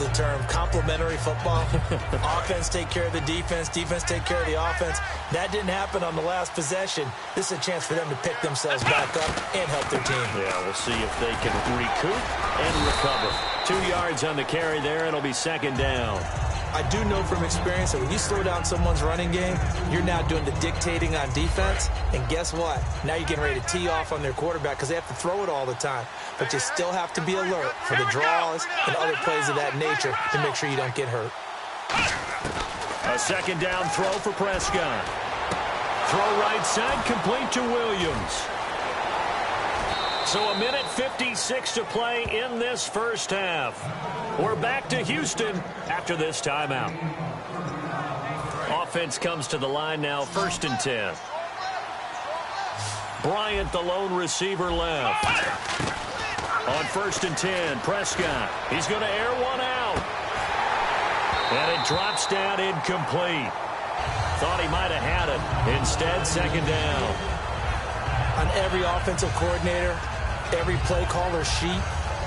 the term complementary football. Offense take care of the defense, defense take care of the offense. That didn't happen on the last possession. This is a chance for them to pick themselves back up and help their team. Yeah, we'll see if they can recoup and recover. 2 yards on the carry there, and it'll be second down. I do know from experience that when you slow down someone's running game, you're now doing the dictating on defense. And guess what? Now you're getting ready to tee off on their quarterback because they have to throw it all the time. But you still have to be alert for the draws and other plays of that nature to make sure you don't get hurt. A second down throw for Prescott. Throw right side, complete to Williams. So 1:56 to play in this first half. We're back to Houston after this timeout. Offense comes to the line now, 1st and 10. Bryant, the lone receiver left. On 1st and 10, Prescott. He's going to air one out. And it drops down incomplete. Thought he might have had it. Instead, second down. On every offensive coordinator, every play caller sheet,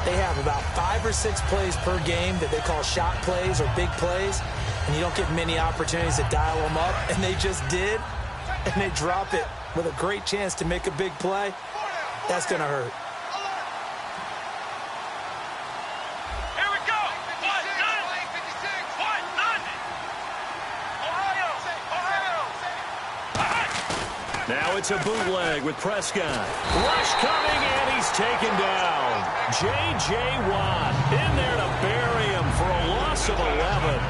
they have about 5 or 6 plays per game that they call shot plays or big plays, and you don't get many opportunities to dial them up, and they just did, and they drop it with a great chance to make a big play. That's going to hurt. Here we go. Now it's a bootleg with Prescott. Rush coming, and he's taken down. J.J. Watt in there to bury him for a loss of 11.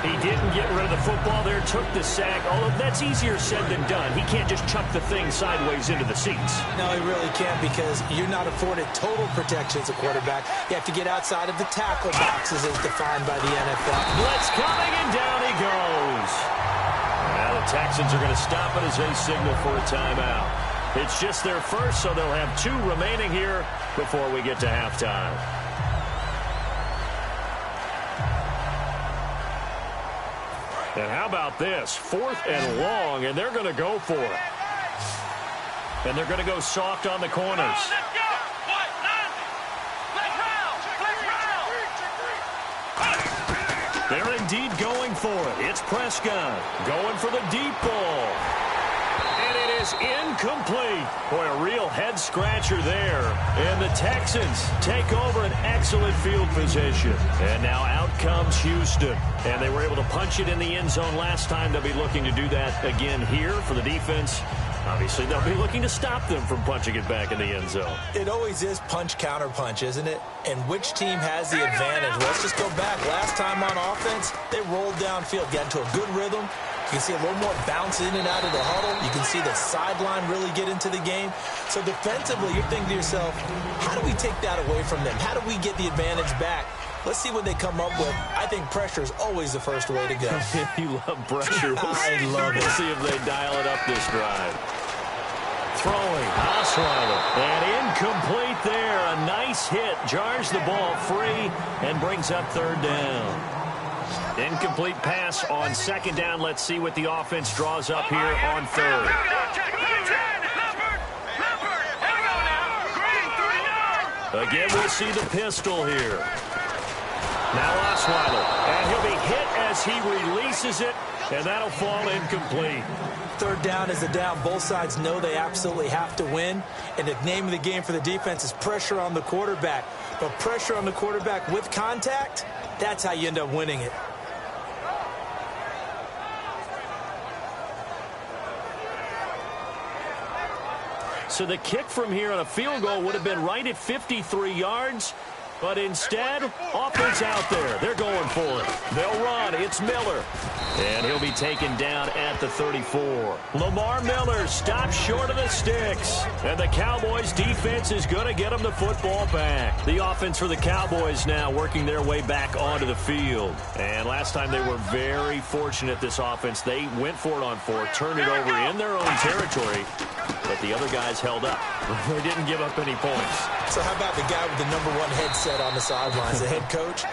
He didn't get rid of the football there, took the sack, although that's easier said than done. He can't just chuck the thing sideways into the seats. No, he really can't because you're not afforded total protection as a quarterback. You have to get outside of the tackle boxes as defined by the NFL. Blitz coming, and down he goes. Now the Texans are going to stop it as they signal for a timeout. It's just their first, so they'll have 2 remaining here before we get to halftime. And how about this? 4th and long, and they're going to go for it. And they're going to go soft on the corners. They're indeed going for it. It's Prescott going for the deep ball. And it is incomplete. Boy, a real head-scratcher there. And the Texans take over an excellent field position. And now out comes Houston. And they were able to punch it in the end zone last time. They'll be looking to do that again here for the defense. Obviously, they'll be looking to stop them from punching it back in the end zone. It always is punch-counter-punch, isn't it? And which team has the advantage? Let's just go back. Last time on offense, they rolled downfield, got into a good rhythm. You can see a little more bounce in and out of the huddle. You can see the sideline really get into the game. So defensively, you're thinking to yourself, how do we take that away from them? How do we get the advantage back? Let's see what they come up with. I think pressure is always the first way to go. You love pressure. I love it. We'll see if they dial it up this drive. Throwing, Osweiler, and incomplete there. A nice hit, jars the ball free, and brings up 3rd down. Incomplete pass on 2nd down. Let's see what the offense draws up here on 3rd. Again, we'll see the pistol here. Now Osweiler, and he'll be hit as he releases it, and that'll fall incomplete. 3rd down is a down. Both sides know they absolutely have to win, and the name of the game for the defense is pressure on the quarterback. But pressure on the quarterback with contact, that's how you end up winning it. So the kick from here on a field goal would have been right at 53 yards. But instead, offense out there. They're going for it. They'll run. It's Miller. And he'll be taken down at the 34. Lamar Miller stops short of the sticks. And the Cowboys' defense is going to get him the football back. The offense for the Cowboys now working their way back onto the field. And last time they were very fortunate, this offense. They went for it on 4, turned it over in their own territory. But the other guys held up. They didn't give up any points. So how about the guy with the #1 headset on the sidelines, the head coach?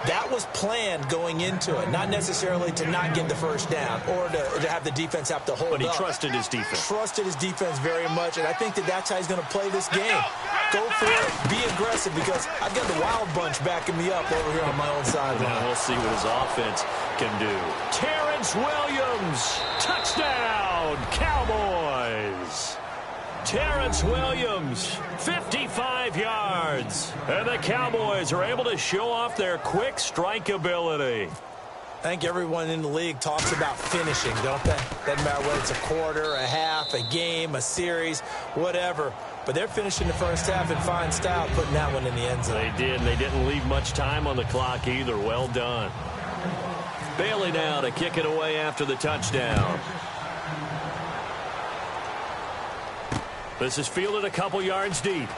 That was planned going into it, not necessarily to not get the first down or to have the defense have to hold up. But he trusted his defense. Trusted his defense very much, and I think that's how he's going to play this game. Go for it, be aggressive, because I've got the wild bunch backing me up over here on my own sideline. Now we'll see what his offense can do. Terrence Williams, touchdown, Cowboys. Terrence Williams, 55 yards. And the Cowboys are able to show off their quick strike ability. I think everyone in the league talks about finishing, don't they? Doesn't matter whether it's a quarter, a half, a game, a series, whatever. But they're finishing the first half in fine style, putting that one in the end zone. They did, and they didn't leave much time on the clock either. Well done. Bailey now to kick it away after the touchdown. This is fielded a couple yards deep.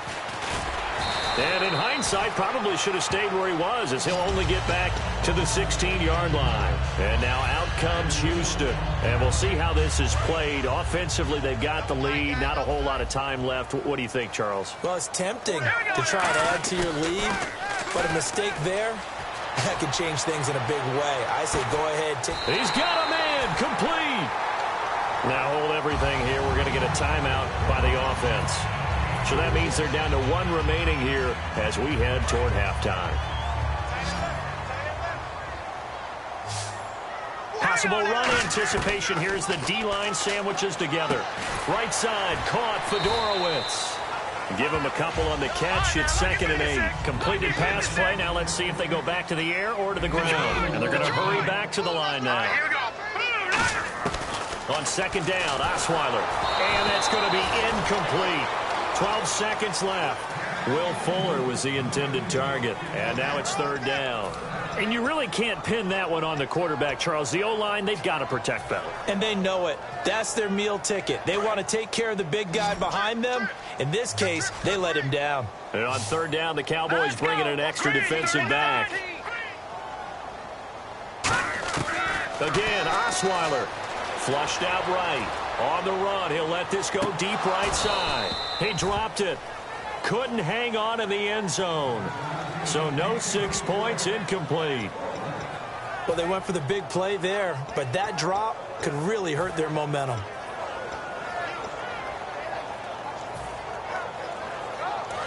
And in hindsight, probably should have stayed where he was, as he'll only get back to the 16-yard line. And now out comes Houston. And we'll see how this is played. Offensively, they've got the lead. Not a whole lot of time left. What do you think, Charles? Well, it's tempting to try and add to your lead, but a mistake there, that could change things in a big way. I say go ahead. He's got a man complete. Now hold everything here. We're going to get a timeout by the offense. So that means they're down to one remaining here as we head toward halftime. Possible run anticipation here as the D-line sandwiches together. Right side, caught Fedorowicz. Give him a couple on the catch. It's 2nd and 8. Completed pass play. Now let's see if they go back to the air or to the ground. And they're going to hurry back to the line now. On 2nd down, Osweiler. And that's going to be incomplete. 12 seconds left. Will Fuller was the intended target. And now it's 3rd down. And you really can't pin that one on the quarterback, Charles. The O-line, they've got to protect better. And they know it. That's their meal ticket. They want to take care of the big guy behind them. In this case, they let him down. And on 3rd down, the Cowboys bring in an extra defensive back. Again, Osweiler. Flushed out right. On the run, he'll let this go deep right side. He dropped it. Couldn't hang on in the end zone. So no 6 points, incomplete. Well, they went for the big play there, but that drop could really hurt their momentum.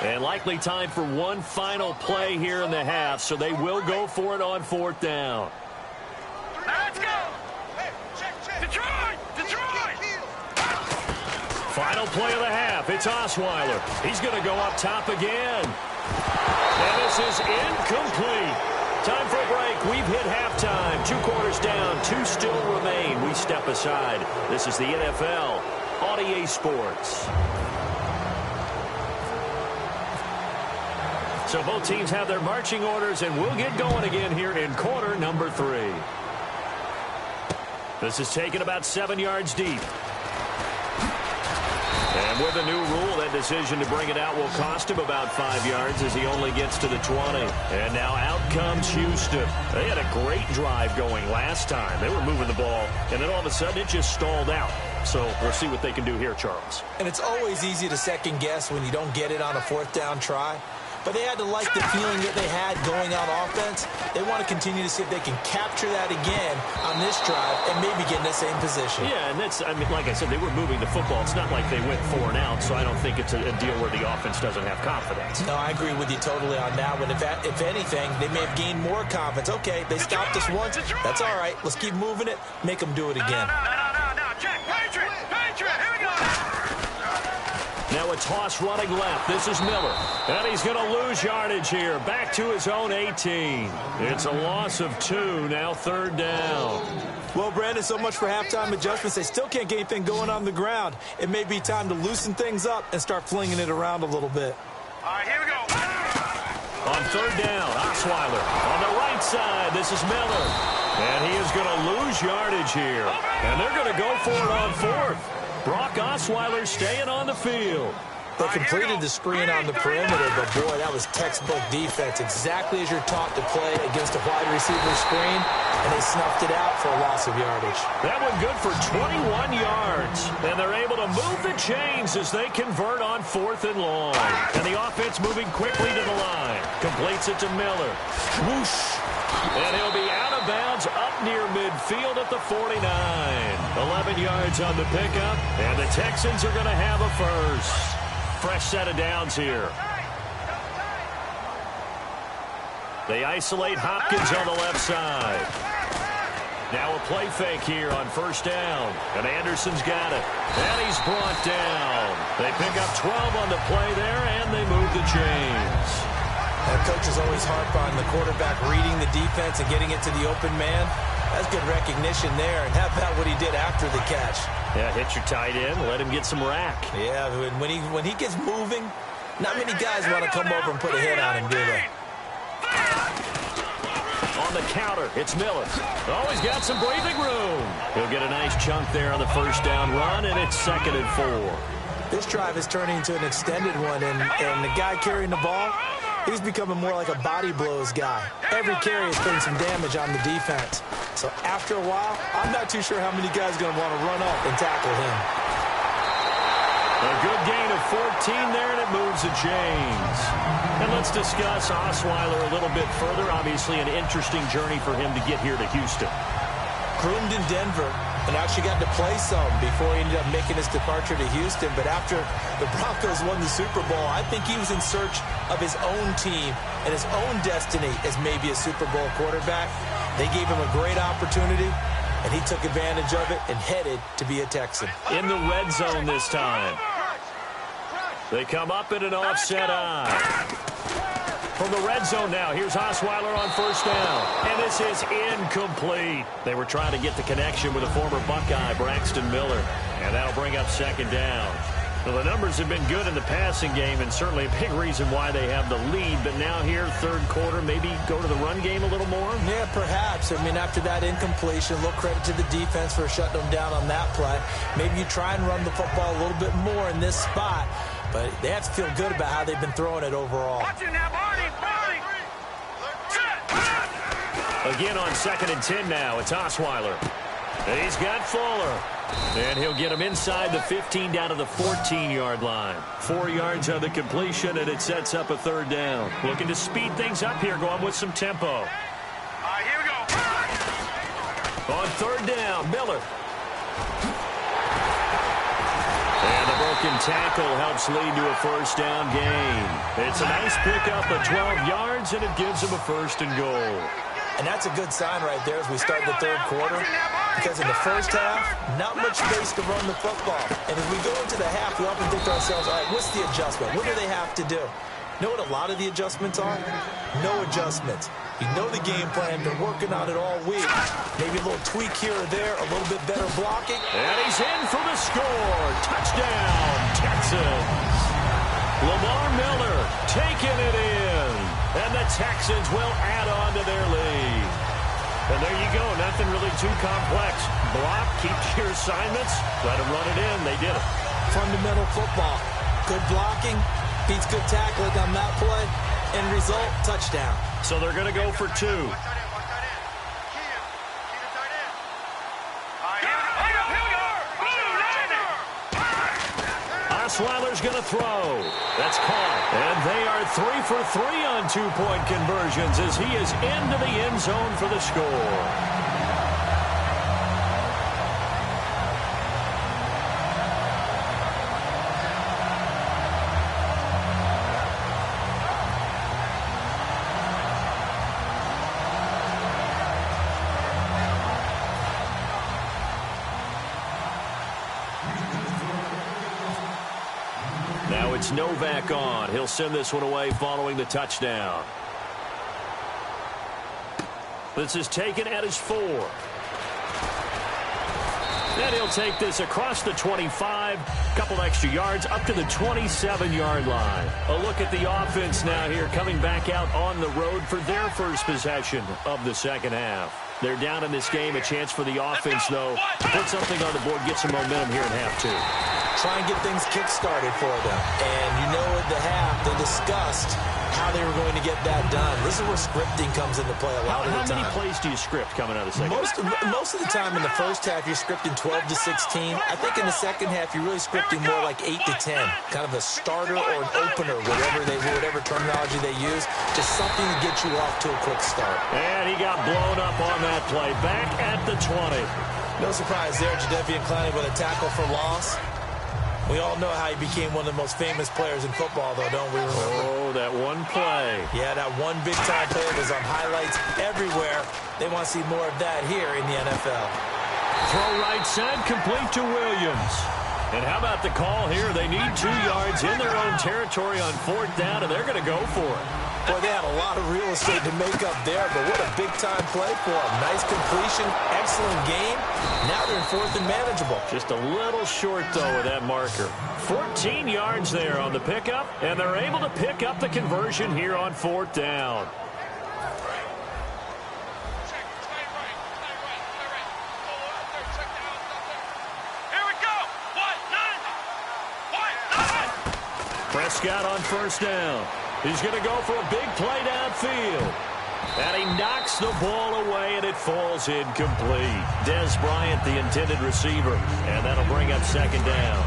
And likely time for one final play here in the half, so they will go for it on 4th down. Let's go! Detroit! Final play of the half. It's Osweiler. He's going to go up top again. And this is incomplete. Time for a break. We've hit halftime. 2 quarters down. 2 still remain. We step aside. This is the NFL on EA Sports. So both teams have their marching orders, and we'll get going again here in quarter number 3. This is taken about 7 yards deep. And with a new rule, that decision to bring it out will cost him about 5 yards as he only gets to the 20. And now out comes Houston. They had a great drive going last time. They were moving the ball, and then all of a sudden it just stalled out. So we'll see what they can do here, Charles. And it's always easy to second guess when you don't get it on a 4th down try. But they had to like the feeling that they had going on offense. They want to continue to see if they can capture that again on this drive and maybe get in the same position. Yeah, and that's, I mean, like I said, they were moving the football. It's not like they went 4 and out, so I don't think it's a deal where the offense doesn't have confidence. No, I agree with you totally on that one. If anything, they may have gained more confidence. Okay, they stopped us once. That's all right. Let's keep moving it. Make them do it again. No. Check. Patriot. Here we go. Now a toss running left. This is Miller. And he's going to lose yardage here. Back to his own 18. It's a loss of 2. Now 3rd down. Well, Brandon, so much for halftime adjustments. They still can't get anything going on the ground. It may be time to loosen things up and start flinging it around a little bit. All right, here we go. On 3rd down, Osweiler. On the right side, this is Miller. And he is going to lose yardage here. And they're going to go for it on 4th. Brock Osweiler staying on the field. They completed the screen on the perimeter, but boy, that was textbook defense. Exactly as you're taught to play against a wide receiver screen, and they snuffed it out for a loss of yardage. That one good for 21 yards, and they're able to move the chains as they convert on 4th and long. And the offense moving quickly to the line. Completes it to Miller. Whoosh. near midfield at the 49. 11 yards on the pickup, and the Texans are going to have a first. Fresh set of downs here. They isolate Hopkins on the left side. Now a play fake here on first down. And Anderson's got it. And he's brought down. They pick up 12 on the play there, and they move the chains. And coaches always harp on the quarterback reading the defense and getting it to the open man. That's good recognition there. And how about what he did after the catch? Yeah, hit your tight end, let him get some rack. Yeah, when he gets moving, not many guys want to come over and put a hit on him, do they? On the counter, it's Miller. Oh, he's got some breathing room. He'll get a nice chunk there on the first down run, and it's 2nd and 4. This drive is turning into an extended one, and the guy carrying the ball, he's becoming more like a body blows guy. Every carry is putting some damage on the defense. So after a while, I'm not too sure how many guys are going to want to run up and tackle him. A good gain of 14 there, and it moves the chains. And let's discuss Osweiler a little bit further. Obviously, an interesting journey for him to get here to Houston. Groomed in Denver and actually got to play some before he ended up making his departure to Houston. But after the Broncos won the Super Bowl, I think he was in search of his own team and his own destiny as maybe a Super Bowl quarterback. They gave him a great opportunity, and he took advantage of it and headed to be a Texan. In the red zone this time. They come up in an offset eye. From the red zone now, here's Osweiler on first down. And this is incomplete. They were trying to get the connection with a former Buckeye, Braxton Miller. And that'll bring up 2nd down. Well, the numbers have been good in the passing game, and certainly a big reason why they have the lead. But now here, 3rd quarter, maybe go to the run game a little more? Yeah, perhaps. I mean, after that incompletion, a little credit to the defense for shutting them down on that play. Maybe you try and run the football a little bit more in this spot. But they have to feel good about how they've been throwing it overall. Again on 2nd and 10 now, it's Osweiler. He's got Fuller. And he'll get him inside the 15 down to the 14-yard line. 4 yards on the completion, and it sets up a 3rd down. Looking to speed things up here, going with some tempo. Here we go. On 3rd down, Miller. And the broken tackle helps lead to a first down gain. It's a nice pickup of 12 yards, and it gives him a 1st and goal. And that's a good sign right there as we start the 3rd quarter. Because in the first half, not much space to run the football. And as we go into the half, we often think to ourselves, all right, what's the adjustment? What do they have to do? You know what a lot of the adjustments are? No adjustments. You know the game plan. Been working on it all week. Maybe a little tweak here or there, a little bit better blocking. And he's in for the score. Touchdown, Texans. Lamar Miller taking it in. And the Texans will add on to their lead. And there you go. Nothing really too complex. Block, keep your assignments, let them run it in. They did it. Fundamental football. Good blocking, beats good tackling on that play. End result, touchdown. So they're going to go for 2. Osweiler's going to throw. That's caught. And they are 3 for 3 on 2-point conversions as he is into the end zone for the score. Now it's Novak on. He'll send this one away following the touchdown. This is taken at his 4. And he'll take this across the 25. Couple extra yards up to the 27-yard line. A look at the offense now here coming back out on the road for their first possession of the second half. They're down in this game. A chance for the offense, though, to put something on the board, get some momentum here in half 2. try and get things kick-started for them. And you know at the half, they discussed how they were going to get that done. This is where scripting comes into play a lot of the time. How many plays do you script coming out of the second? Most of the time in the first half, you're scripting 12 to 16. I think in the second half, you're really scripting more like 8 to 10. Kind of a starter or an opener, whatever terminology they use. Just something to get you off to a quick start. And he got blown up on that play. Back at the 20. No surprise there, Jadeveon Clowney with a tackle for loss. We all know how he became one of the most famous players in football, though, don't we remember? Oh, that one play. Yeah, that one big-time play was on highlights everywhere. They want to see more of that here in the NFL. Throw right side, complete to Williams. And how about the call here? They need 2 yards in their own territory on 4th down, and they're going to go for it. Boy, they had a lot of real estate to make up there, but what a big-time play for them. Nice completion, excellent game. Now they're in 4th and manageable. Just a little short, though, with that marker. 14 yards there on the pickup, and they're able to pick up the conversion here on 4th down. Prescott on 1st down. He's going to go for a big play downfield. And he knocks the ball away, and it falls incomplete. Dez Bryant, the intended receiver. And that'll bring up 2nd down.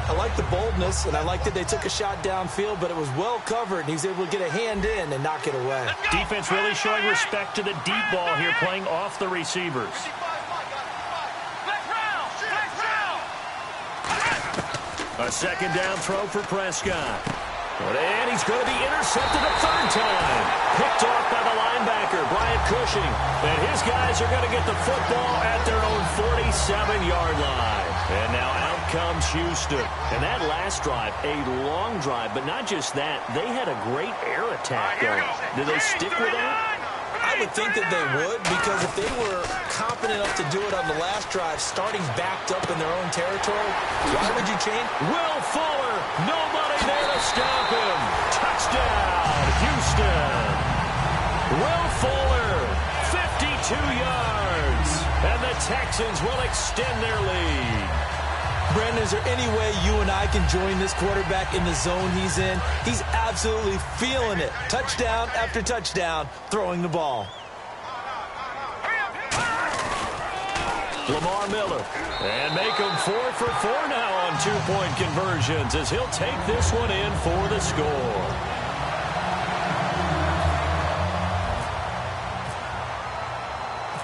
I like the boldness, and I like that they took a shot downfield, but it was well covered, and he was able to get a hand in and knock it away. Defense really showing respect to the deep ball here, playing off the receivers. A 2nd down throw for Prescott. And he's going to be intercepted a 3rd time. Picked off by the linebacker, Bryant Cushing. And his guys are going to get the football at their own 47-yard line. And now out comes Houston. And that last drive, a long drive, but not just that. They had a great air attack going. Did they stick with that? I would think that they would, because if they were competent enough to do it on the last drive, starting backed up in their own territory, why would you change? Will Fuller, nobody there to stop him. Touchdown, Houston. Will Fuller, 52 yards. And the Texans will extend their lead. Brandon, is there any way you and I can join this quarterback in the zone he's in? He's absolutely feeling it. Touchdown after touchdown, throwing the ball. Lamar Miller. And make him 4 for 4 now on 2-point conversions as he'll take this one in for the score.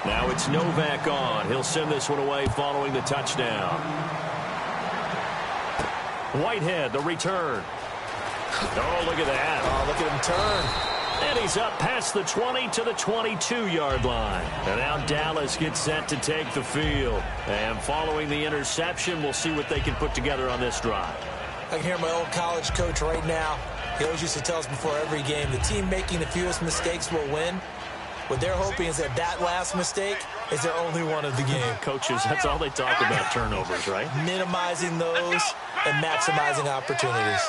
Now it's Novak on. He'll send this one away following the touchdown. Whitehead, the return. Oh, look at that. Oh, look at him turn. And he's up past the 20 to the 22-yard line. And now Dallas gets set to take the field. And following the interception, we'll see what they can put together on this drive. I can hear my old college coach right now. He always used to tell us before every game, the team making the fewest mistakes will win. What they're hoping is that last mistake is their only one of the game. Coaches, that's all they talk about, turnovers, right? Minimizing those and maximizing opportunities.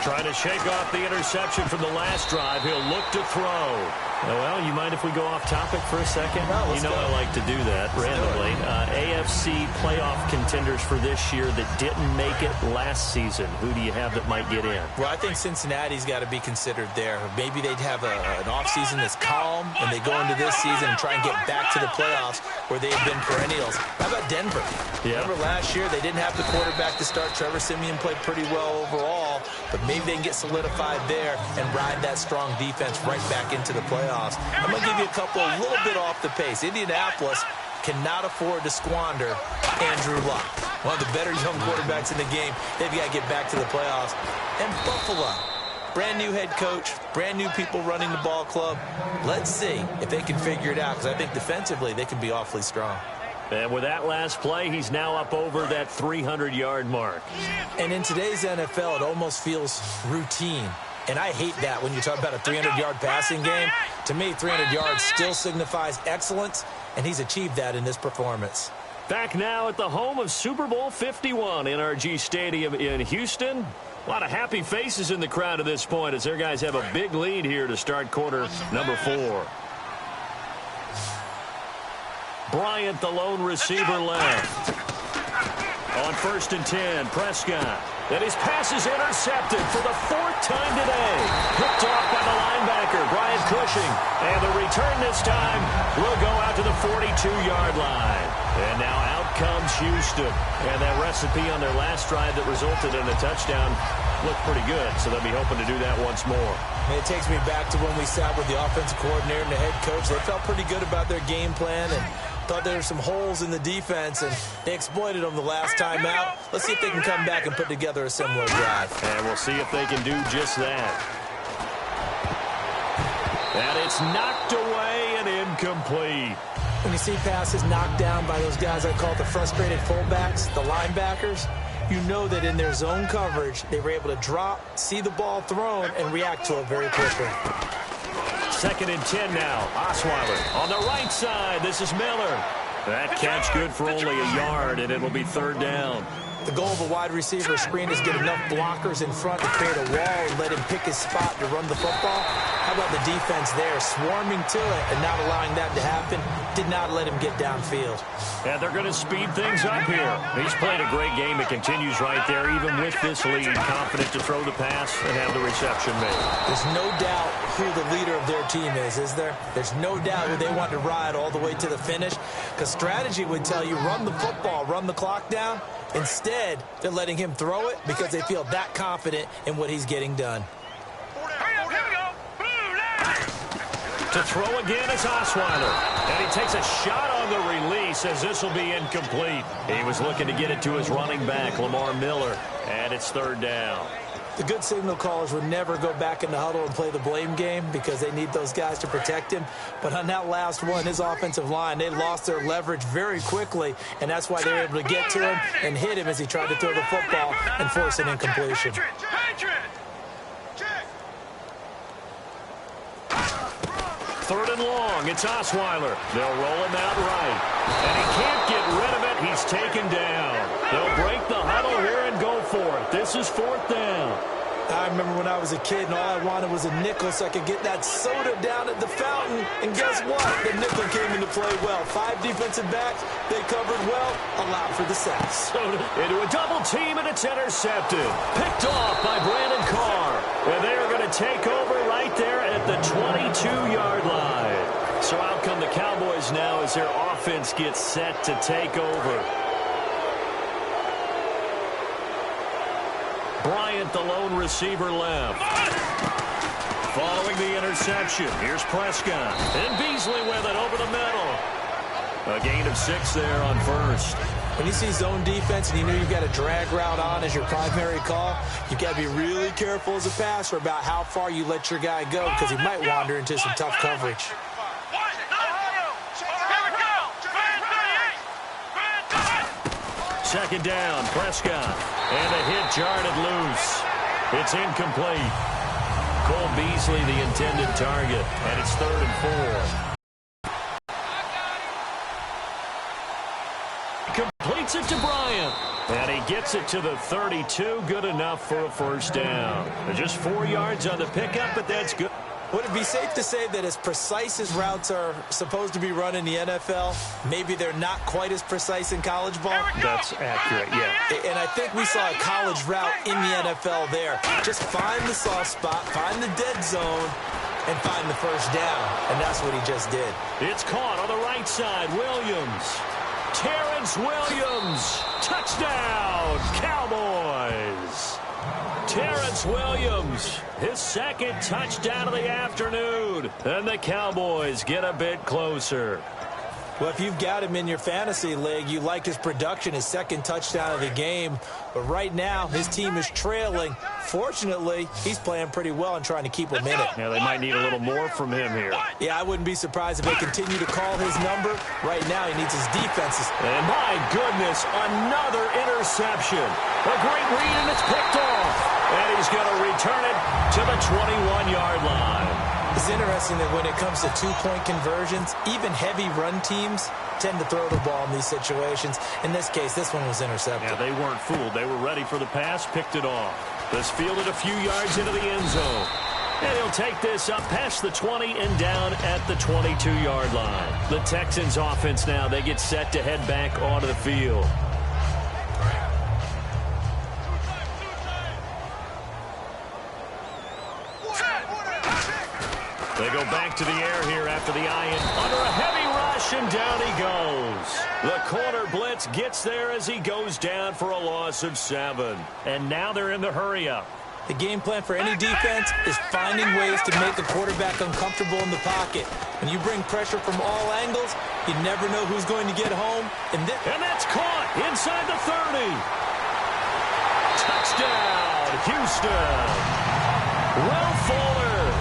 Trying to shake off the interception from the last drive. He'll look to throw. Well, you mind if we go off topic for a second? No, you know I like to do that randomly. AFC playoff contenders for this year that didn't make it last season. Who do you have that might get in? Well, I think Cincinnati's got to be considered there. Maybe they'd have an offseason that's calm, and they go into this season and try and get back to the playoffs where they've been perennials. How about Denver? Yeah. Remember last year they didn't have the quarterback to start. Trevor Siemian played pretty well overall, but maybe they can get solidified there and ride that strong defense right back into the playoffs. I'm going to give you a couple a little bit off the pace. Indianapolis cannot afford to squander Andrew Luck, one of the better young quarterbacks in the game. They've got to get back to the playoffs. And Buffalo, brand new head coach, brand new people running the ball club. Let's see if they can figure it out, because I think defensively they can be awfully strong. And with that last play, he's now up over that 300-yard mark. And in today's NFL, it almost feels routine. And I hate that when you talk about a 300-yard passing game. To me, 300 yards still signifies excellence, and he's achieved that in this performance. Back now at the home of Super Bowl 51, NRG Stadium in Houston. A lot of happy faces in the crowd at this point as their guys have a big lead here to start quarter number 4. Bryant, the lone receiver left. On 1st and 10, Prescott. And his pass is intercepted for the 4th time today. Picked off by the linebacker, Brian Cushing. And the return this time will go out to the 42-yard line. And now out comes Houston. And that recipe on their last drive that resulted in a touchdown looked pretty good. So they'll be hoping to do that once more. And it takes me back to when we sat with the offensive coordinator and the head coach. They felt pretty good about their game plan and thought there were some holes in the defense, and they exploited them the last time out. Let's see if they can come back and put together a similar drive. And we'll see if they can do just that. And it's knocked away and incomplete. When you see passes knocked down by those guys I call the frustrated fullbacks, the linebackers, you know that in their zone coverage, they were able to drop, see the ball thrown, and react to it very quickly. 2nd and 10 now. Osweiler on the right side. This is Miller. That catch good for only a yard, and it'll be 3rd down. The goal of a wide receiver screen is get enough blockers in front to create a wall and let him pick his spot to run the football. How about the defense there, swarming to it and not allowing that to happen? Did not let him get downfield. And they're going to speed things up here. He's played a great game. It continues right there, even with this lead. Confident to throw the pass and have the reception made. There's no doubt who the leader of their team is there? There's no doubt who they want to ride all the way to the finish. Because strategy would tell you, run the football, run the clock down. Instead, they're letting him throw it because they feel that confident in what he's getting done. To throw again is Osweiler. And he takes a shot on the release as this will be incomplete. He was looking to get it to his running back, Lamar Miller. And it's 3rd down. The good signal callers would never go back in the huddle and play the blame game because they need those guys to protect him. But on that last one, his offensive line, they lost their leverage very quickly, and that's why they were able to get to him and hit him as he tried to throw the football and force an incompletion. 3rd and long. It's Osweiler. They'll roll him out right. And he can't get rid of it. He's taken down. They'll break the huddle here and go for it. This is 4th down. I remember when I was a kid and all I wanted was a nickel so I could get that soda down at the fountain. And guess what? The nickel came into play well. 5 defensive backs. They covered well. Allowed for the sacks. Into a double team, and it's intercepted. Picked off by Brandon Carr. And they are going to take over right there at the 22-yard line. So out come the Cowboys now as their offense gets set to take over. Bryant, the lone receiver left. Following the interception, here's Prescott. And Beasley with it over the middle. A gain of 6 there on 1st. When you see zone defense and you know you've got a drag route on as your primary call, you've got to be really careful as a passer about how far you let your guy go because he might wander into some tough coverage. 2nd down, Prescott. And a hit jarred loose. It's incomplete. Cole Beasley, the intended target. And it's 3rd and 4. Completes it to Bryant. And he gets it to the 32. Good enough for a 1st down. Just 4 yards on the pickup, but that's good. Would it be safe to say that as precise as routes are supposed to be run in the NFL, maybe they're not quite as precise in college ball? That's accurate, yeah. And I think we saw a college route in the NFL there. Just find the soft spot, find the dead zone, and find the 1st down. And that's what he just did. It's caught on the right side. Williams. Terrence Williams. Touchdown, Cowboys. Terrence Williams, his 2nd touchdown of the afternoon. And the Cowboys get a bit closer. Well, if you've got him in your fantasy league, you like his production, his 2nd touchdown of the game. But right now, his team is trailing. Fortunately, he's playing pretty well and trying to keep him in it. Yeah, they might need a little more from him here. Yeah, I wouldn't be surprised if they continue to call his number. Right now, he needs his defenses. And my goodness, another interception. A great read, and it's picked off. And he's going to return it to the 21-yard line. It's interesting that when it comes to two-point conversions, even heavy run teams tend to throw the ball in these situations. In this case, this one was intercepted. Yeah, they weren't fooled. They were ready for the pass, picked it off. This fielded a few yards into the end zone. And he'll take this up past the 20 and down at the 22-yard line. The Texans offense now, they get set to head back onto the field. They go back to the air here after the eye-in. Under a heavy rush, and down he goes. The corner blitz gets there as he goes down for a loss of 7. And now they're in the hurry-up. The game plan for any defense is finding ways to make the quarterback uncomfortable in the pocket. When you bring pressure from all angles, you never know who's going to get home. And that's caught inside the 30. Touchdown, Houston. Will Fuller,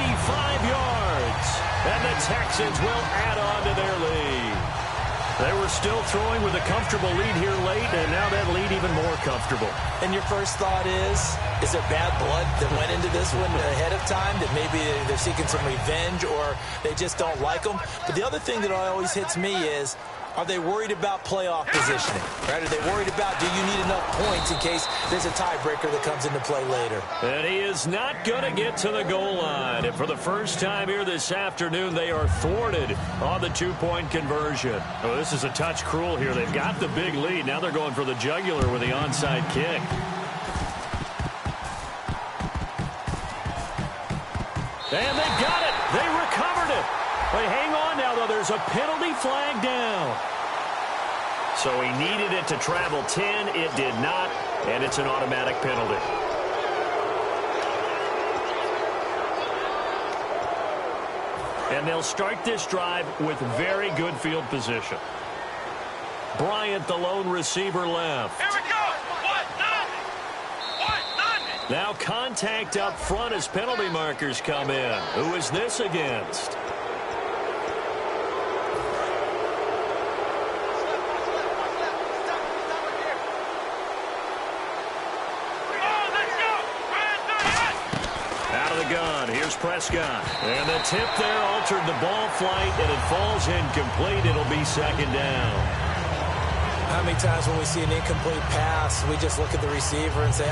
85 yards. And the Texans will add on to their lead. They were still throwing with a comfortable lead here late, and now that lead even more comfortable. And your first thought is there bad blood that went into this one ahead of time, that maybe they're seeking some revenge or they just don't like them? But the other thing that always hits me is, are they worried about playoff positioning? Right? Are they worried about, do you need enough points in case there's a tiebreaker that comes into play later? And he is not going to get to the goal line. And for the first time here this afternoon, they are thwarted on the two-point conversion. Oh, this is a touch cruel here. They've got the big lead. Now they're going for the jugular with the onside kick. And they got it. They recovered it. They hang on now, though. There's a penalty flag down. So he needed it to travel 10. It did not, and it's an automatic penalty. And they'll start this drive with very good field position. Bryant, the lone receiver, left. Here we go. What? Now contact up front as penalty markers come in. Who is this against? Here's Prescott. And the tip there altered the ball flight, and it falls incomplete. It'll be second down. How many times when we see an incomplete pass, we just look at the receiver and say,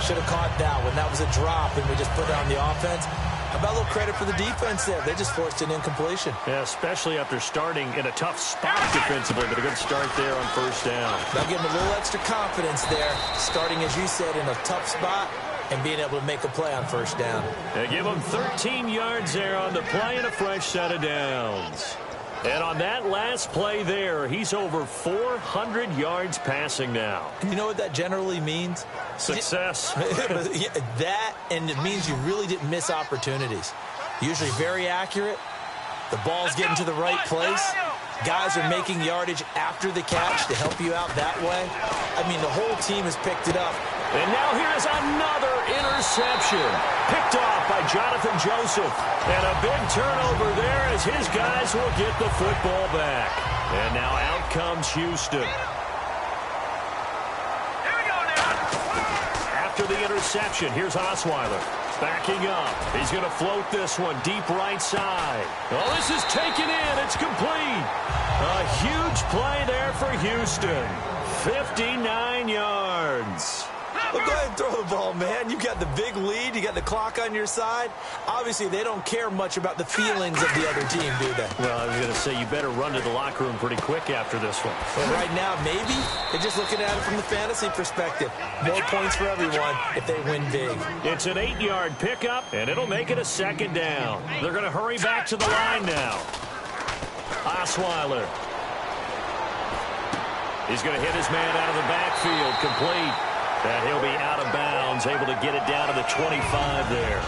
should have caught that one. That was a drop, and we just put it on the offense. How about a little credit for the defense there? They just forced an incompletion. Yeah, especially after starting in a tough spot defensively, but a good start there on first down. They'll give them a little extra confidence there, starting, as you said, in a tough spot and being able to make a play on first down. They give them 13 yards there on the play and a fresh set of downs. And on that last play there, he's over 400 yards passing now. And you know what that generally means? Success. That, and it means you really didn't miss opportunities. Usually very accurate. The ball's getting to the right place. Guys are making yardage after the catch to help you out that way. I mean, the whole team has picked it up. And now here's another interception. Picked off by Jonathan Joseph. And a big turnover there as his guys will get the football back. And now out comes Houston. Here we go now. After the interception, here's Osweiler. Backing up. He's going to float this one deep right side. Oh, this is taken in. It's complete. A huge play there for Houston. 59 yards. Well, go ahead and throw the ball, man. You got the big lead. You got the clock on your side. Obviously, they don't care much about the feelings of the other team, do they? Well, I was going to say, you better run to the locker room pretty quick after this one. But right now, maybe they're just looking at it from the fantasy perspective. More points for everyone if they win big. It's an 8-yard pickup, and it'll make it a second down. They're going to hurry back to the line now. Osweiler. He's going to hit his man out of the backfield, complete. And he'll be out of bounds, able to get it down to the 25 there.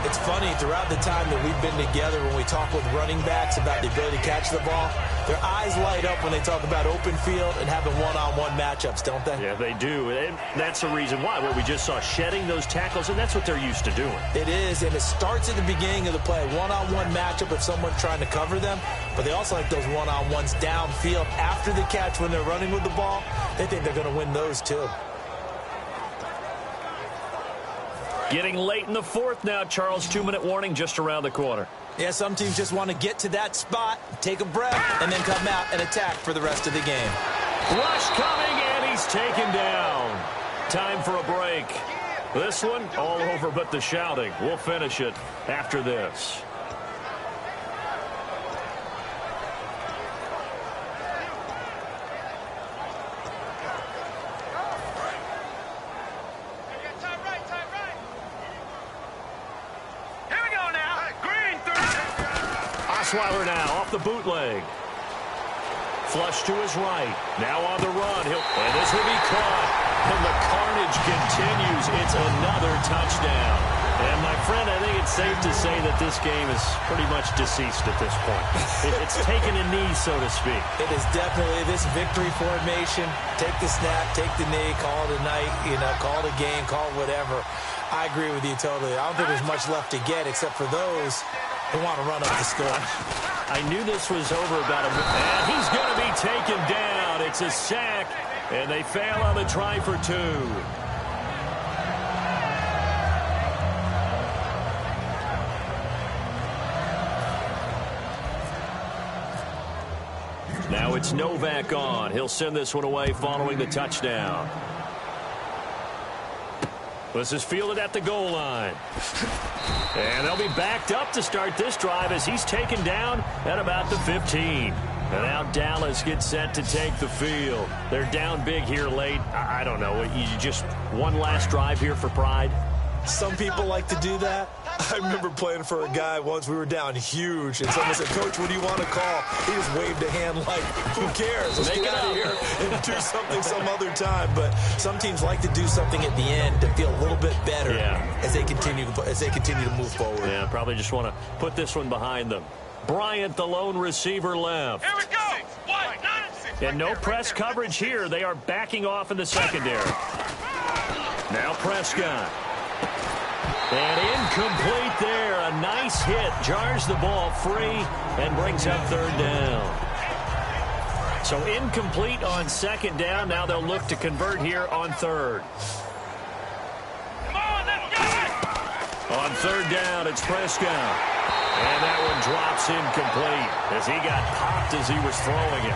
It's funny, throughout the time that we've been together, when we talk with running backs about the ability to catch the ball, their eyes light up when they talk about open field and having one-on-one matchups, don't they? Yeah, they do. And that's the reason why. What we just saw, shedding those tackles, and that's what they're used to doing. It is, and it starts at the beginning of the play. One-on-one matchup if someone's trying to cover them, but they also like those one-on-ones downfield after the catch when they're running with the ball. They think they're going to win those, too. Getting late in the fourth now, Charles. 2-minute warning just around the corner. Yeah, some teams just want to get to that spot, take a breath, and then come out and attack for the rest of the game. Rush coming, and he's taken down. Time for a break. This one, all over but the shouting. We'll finish it after this. Osweiler now off the bootleg. Flush to his right. Now on the run. And this will be caught. And the carnage continues. It's another touchdown. And, my friend, I think it's safe to say that this game is pretty much deceased at this point. It's taken a knee, so to speak. It is definitely this victory formation. Take the snap, take the knee, call it a night, call it a game, call it whatever. I agree with you totally. I don't think there's much left to get except for those who want to run up the score. I knew this was over about a minute. And he's going to be taken down. It's a sack, and they fail on the try for two. Now it's Novak on. He'll send this one away following the touchdown. This is fielded at the goal line. And they'll be backed up to start this drive as he's taken down at about the 15. And now Dallas gets set to take the field. They're down big here late. I don't know. You just one last drive here for pride? Some people like to do that. I remember playing for a guy once. We were down huge, and someone said, "Coach, what do you want to call?" He just waved a hand like, "Who cares? Let's get out of here and do something some other time." But some teams like to do something at the end to feel a little bit better as they continue to move forward. Yeah, probably just want to put this one behind them. Bryant, the lone receiver, left. Here we go. And no press coverage here. They are backing off in the secondary. Now Prescott. And incomplete there. A nice hit. Jars the ball free and brings up third down. So incomplete on second down. Now they'll look to convert here on third. Come on, let's go. On third down, it's Prescott. And that one drops incomplete as he got popped as he was throwing it.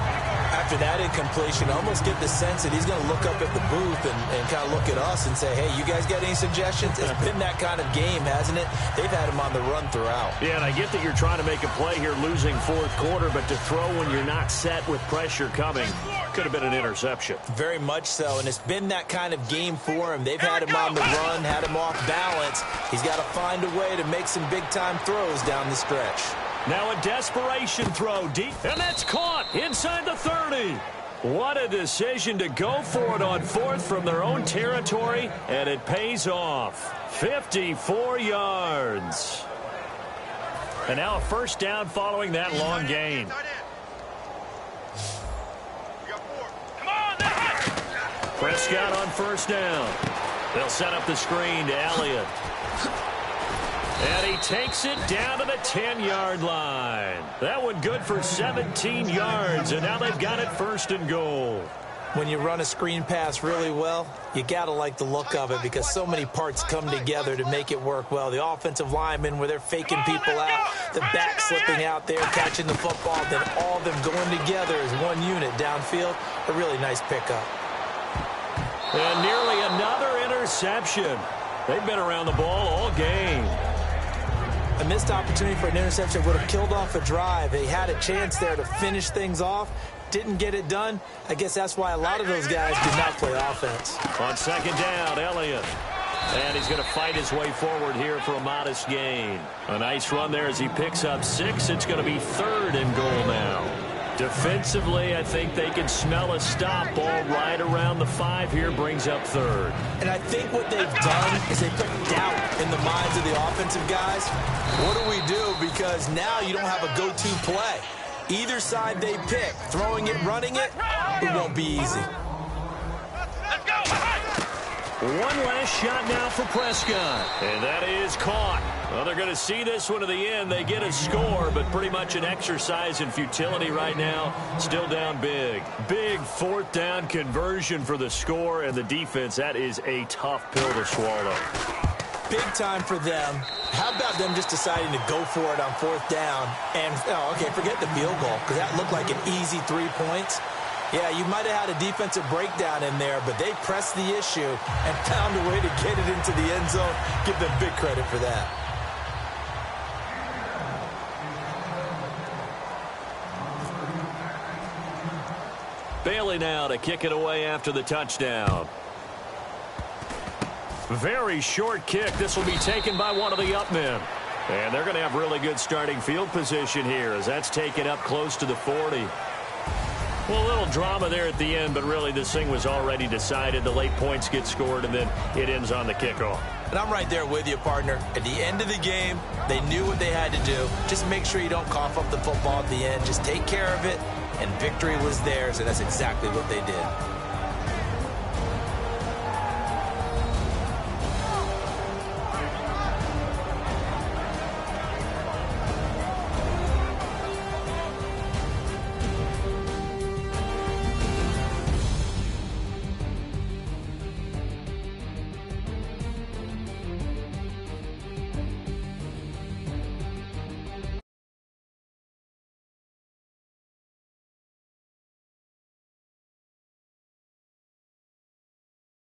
After that incompletion, I almost get the sense that he's going to look up at the booth and kind of look at us and say, "Hey, you guys got any suggestions?" It's been that kind of game, hasn't it? They've had him on the run throughout. Yeah, and I get that you're trying to make a play here losing fourth quarter, but to throw when you're not set with pressure coming could have been an interception. Very much so, and it's been that kind of game for him. They've had him on the run, had him off balance. He's got to find a way to make some big-time throws down the stretch. Now a desperation throw deep, and that's caught inside the 30. What a decision to go for it on fourth from their own territory, and it pays off. 54 yards. And now a first down following that long gain. Prescott on first down. They'll set up the screen to Elliott. And he takes it down to the 10-yard line. That one good for 17 yards, and now they've got it first and goal. When you run a screen pass really well, you got to like the look of it because so many parts come together to make it work well. The offensive linemen where they're faking people out, the back slipping out there, catching the football, then all of them going together as one unit downfield. A really nice pickup. And nearly another interception. They've been around the ball all game. A missed opportunity for an interception would have killed off a drive. They had a chance there to finish things off. Didn't get it done. I guess that's why a lot of those guys did not play offense. On second down, Elliott. And he's going to fight his way forward here for a modest gain. A nice run there as he picks up 6. It's going to be third and goal now. Defensively, I think they can smell a stop. Ball right around the 5 here, brings up third. And I think what they've done is they put doubt in the minds of the offensive guys. What do we do? Because now you don't have a go-to play. Either side they pick, throwing it, running it, it won't be easy. Let's go. One last shot now for Prescott. And that is caught. Well, they're going to see this one to the end. They get a score, but pretty much an exercise in futility right now. Still down big. Big fourth down conversion for the score and the defense. That is a tough pill to swallow. Big time for them. How about them just deciding to go for it on fourth down? And, forget the field goal, because that looked like an easy 3 points. Yeah, you might have had a defensive breakdown in there, but they pressed the issue and found a way to get it into the end zone. Give them big credit for that. Bailey now to kick it away after the touchdown. Very short kick. This will be taken by one of the up men. And they're going to have really good starting field position here as that's taken up close to the 40. Well, a little drama there at the end, but really this thing was already decided. The late points get scored, and then it ends on the kickoff. And I'm right there with you, partner. At the end of the game, they knew what they had to do. Just make sure you don't cough up the football at the end. Just take care of it, and victory was theirs, and that's exactly what they did.